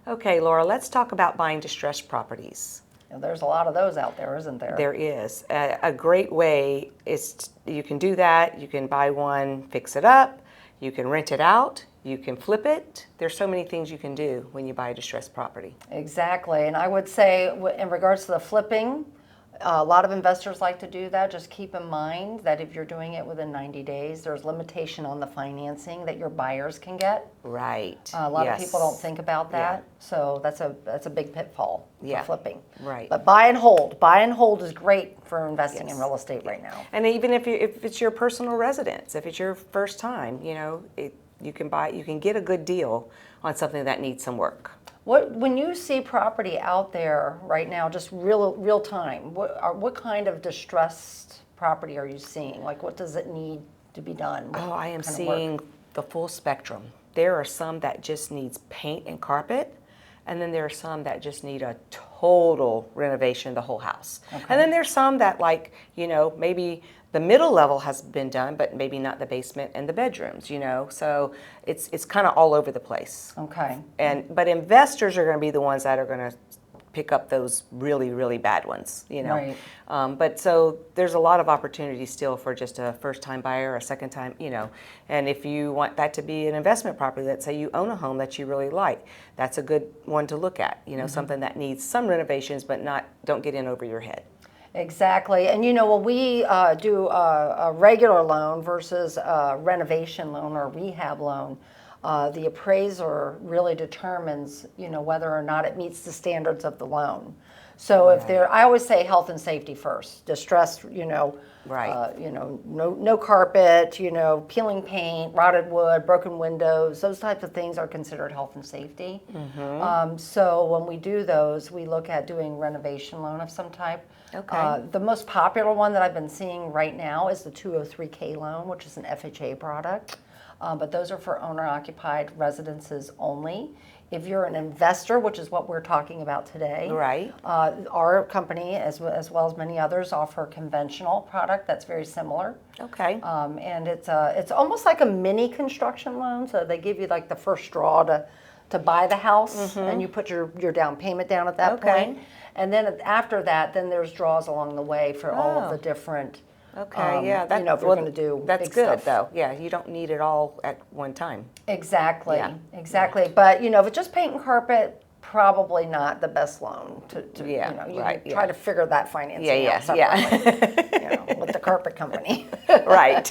Okay, Laura, let's talk about buying distressed properties. There's a lot of those out there, isn't there? There is. A great way is you can do that. You can buy one, fix it up. You can rent it out. You can flip it. There's so many things you can do when you buy a distressed property. Exactly. And I would say in regards to the flipping, a lot of investors like to do that. Just keep in mind that if you're doing it within 90 days, there's limitation on the financing that your buyers can get. Right. A lot of people don't think about that. Yeah. So that's a big pitfall for flipping. Right. But buy and hold. Buy and hold is great for investing in real estate right now. And even if it's your personal residence, if it's your first time, you can get a good deal on something that needs some work. When you see property out there right now, just real time, what kind of distressed property are you seeing? Like, what does it need to be done? I am seeing the full spectrum. There are some that just needs paint and carpet, and then there are some that just need a total renovation of the whole house. Okay. And then there's some that maybe the middle level has been done, but maybe not the basement and the bedrooms, So it's kind of all over the place. Okay. But investors are going to be the ones that are going to pick up those really, really bad ones, Right. But so there's a lot of opportunity still for just a first-time buyer, a second-time, And if you want that to be an investment property, let's say you own a home that you really like, that's a good one to look at. Something that needs some renovations, but don't get in over your head. Exactly. And when we do a regular loan versus a renovation loan or rehab loan, the appraiser really determines, whether or not it meets the standards of the loan. So if I always say health and safety first. Distressed, right. No carpet, peeling paint, rotted wood, broken windows, those types of things are considered health and safety. Mm-hmm. So when we do those, we look at doing renovation loan of some type. Okay. The most popular one that I've been seeing right now is the 203K loan, which is an FHA product. But those are for owner-occupied residences only. If you're an investor, which is what we're talking about today, right. Our company, as well as many others, offer a conventional product that's very similar. Okay. And it's almost like a mini construction loan. So they give you like the first straw to buy the house, mm-hmm. and you put your down payment down at that point. And then after that, then there's draws along the way for all of the different. Okay, yeah. If you're going to do that's big good stuff. Though. Yeah, you don't need it all at one time. Exactly. Yeah. Exactly. But if it's just paint and carpet, probably not the best loan to right, try to figure that financing out separately, with the carpet company. Right.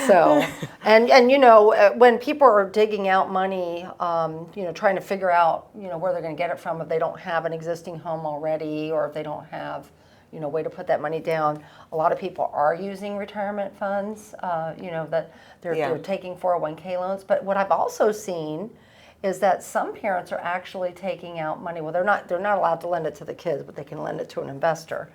So, and when people are digging out money, trying to figure out, where they're going to get it from if they don't have an existing home already, or if they don't have, way to put that money down. A lot of people are using retirement funds, that they're taking 401k loans. But what I've also seen is that some parents are actually taking out money. Well, they're not allowed to lend it to the kids, but they can lend it to an investor.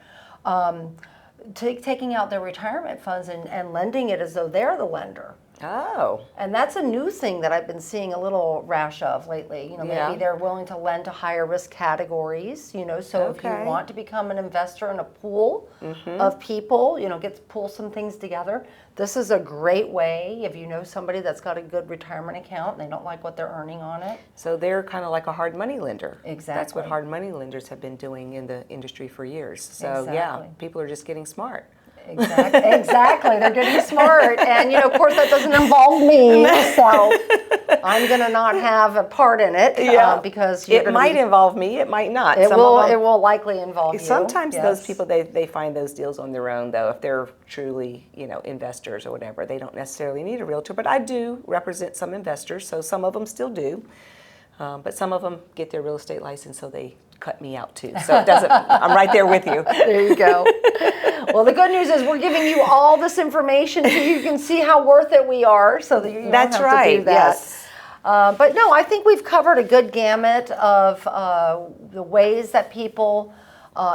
Taking out their retirement funds and lending it as though they're the lender. Oh. And that's a new thing that I've been seeing a little rash of lately. Maybe they're willing to lend to higher risk categories, so if you want to become an investor in a pool mm-hmm. of people, pull some things together. This is a great way if you know somebody that's got a good retirement account and they don't like what they're earning on it. So they're kind of like a hard money lender. Exactly. That's what hard money lenders have been doing in the industry for years. So yeah, people are just getting smart. Exactly. They're getting smart. And, of course, that doesn't involve me. So I'm going to not have a part in it because it might involve me. It might not. It will likely involve you. Sometimes those people, they find those deals on their own, though. If they're truly, investors or whatever, they don't necessarily need a realtor. But I do represent some investors, so some of them still do. But some of them get their real estate license, so they cut me out too. So it doesn't. I'm right there with you. There you go. Well, the good news is we're giving you all this information so you can see how worth it we are, so that you don't have to do that. Yes. But no, I think we've covered a good gamut of the ways that people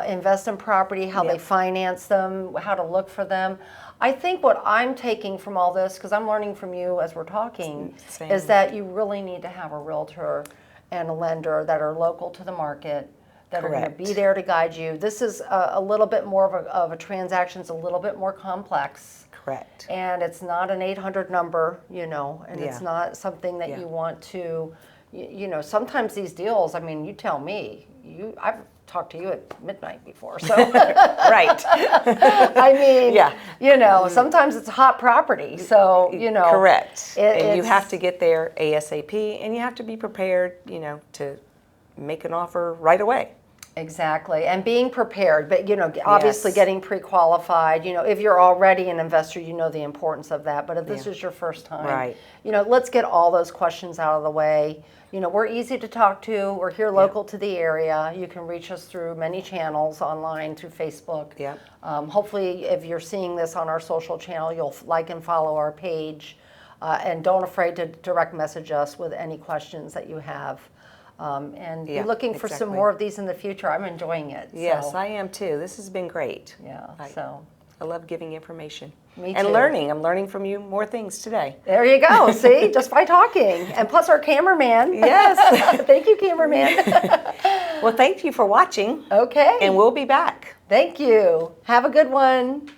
invest in property, how they finance them, how to look for them. I think what I'm taking from all this, because I'm learning from you as we're talking, is that you really need to have a realtor and a lender that are local to the market, that are going to be there to guide you. This is a little bit more of a transaction. It's a little bit more complex. Correct. And it's not an 800 number, and it's not something that you want to, sometimes these deals, I mean, you tell me, I've talked to you at midnight before, so. Right. I mean, sometimes it's a hot property, so, Correct. And you have to get there ASAP, and you have to be prepared, to make an offer right away. Exactly, and being prepared, but obviously Yes. getting pre-qualified. If you're already an investor, you know the importance of that. But if this is your first time, Right. Let's get all those questions out of the way. We're easy to talk to. We're here local to the area. You can reach us through many channels online, through Facebook. Yep. Hopefully, if you're seeing this on our social channel, you'll like and follow our page, and don't afraid to direct message us with any questions that you have. And be looking for some more of these in the future. I'm enjoying it. Yes, so. I am too. This has been great. Yeah, I love giving information. Me and too. learning. I'm learning from you more things today. There you go. See, just by talking. And plus our cameraman. Yes. Thank you, cameraman. Well, thank you for watching. Okay. And we'll be back. Thank you. Have a good one.